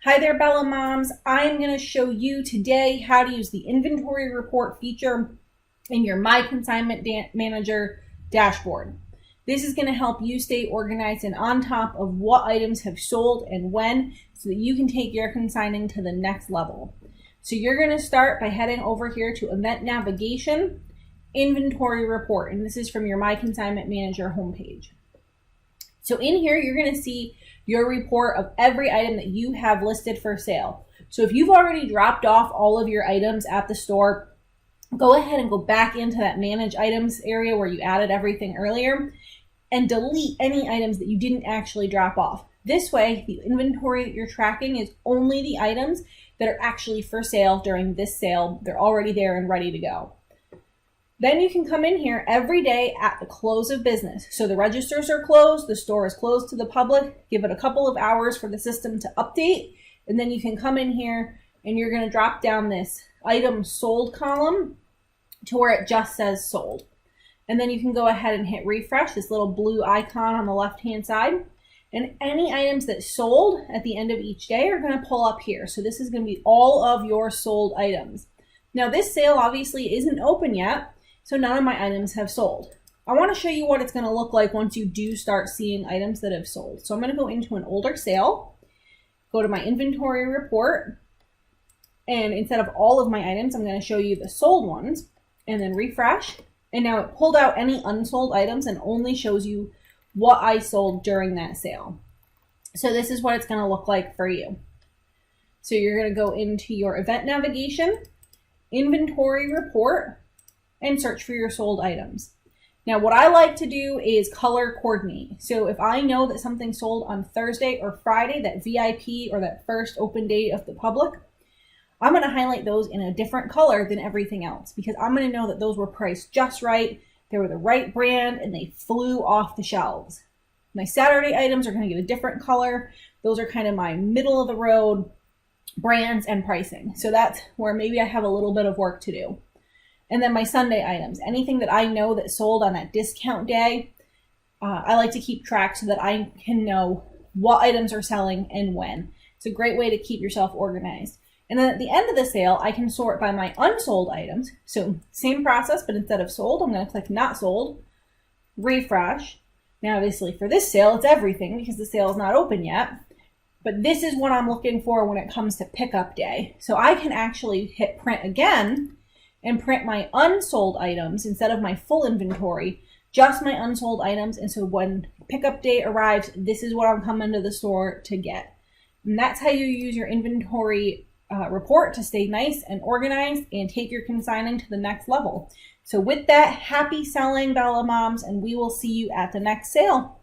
Hi there, Bella Moms. I'm going to show you today how to use the inventory report feature in your My Consignment Manager dashboard. This is going to help you stay organized and on top of what items have sold and when, so that you can take your consigning to the next level. So you're going to start by heading over here to Event Navigation, Inventory Report, and this is from your My Consignment Manager homepage. So in here, you're going to see your report of every item that you have listed for sale. So if you've already dropped off all of your items at the store, go ahead and go back into that Manage Items area where you added everything earlier and delete any items that you didn't actually drop off. This way, the inventory that you're tracking is only the items that are actually for sale during this sale. They're already there and ready to go. Then you can come in here every day at the close of business. So the registers are closed, the store is closed to the public. Give it a couple of hours for the system to update, and then you can come in here and you're going to drop down this item sold column to where it just says sold. And then you can go ahead and hit refresh, this little blue icon on the left-hand side. And any items that sold at the end of each day are going to pull up here. So this is going to be all of your sold items. Now this sale obviously isn't open yet, so none of my items have sold. I want to show you what it's going to look like once you do start seeing items that have sold. So I'm going to go into an older sale, go to my inventory report, and instead of all of my items, I'm going to show you the sold ones, and then refresh. And now it pulled out any unsold items and only shows you what I sold during that sale. So this is what it's going to look like for you. So you're going to go into your event navigation, inventory report, and search for your sold items. Now what I like to do is color coordinate. So if I know that something sold on Thursday or Friday, that VIP or that first open date of the public, I'm going to highlight those in a different color than everything else, because I'm going to know that those were priced just right, they were the right brand, and they flew off the shelves. My Saturday items are going to get a different color. Those are kind of my middle of the road brands and pricing. So that's where maybe I have a little bit of work to do. And then my Sunday items, anything that I know that sold on that discount day, I like to keep track so that I can know what items are selling and when. It's a great way to keep yourself organized. And then at the end of the sale, I can sort by my unsold items. So same process, but instead of sold, I'm going to click not sold, refresh. Now, obviously for this sale, it's everything because the sale is not open yet. But this is what I'm looking for when it comes to pickup day. So I can actually hit print again and print my unsold items instead of my full inventory, just my unsold items. And so when pickup day arrives, this is what I'm coming to the store to get. And that's how you use your inventory report to stay nice and organized and take your consigning to the next level. So with that, happy selling, Bella Moms, and we will see you at the next sale.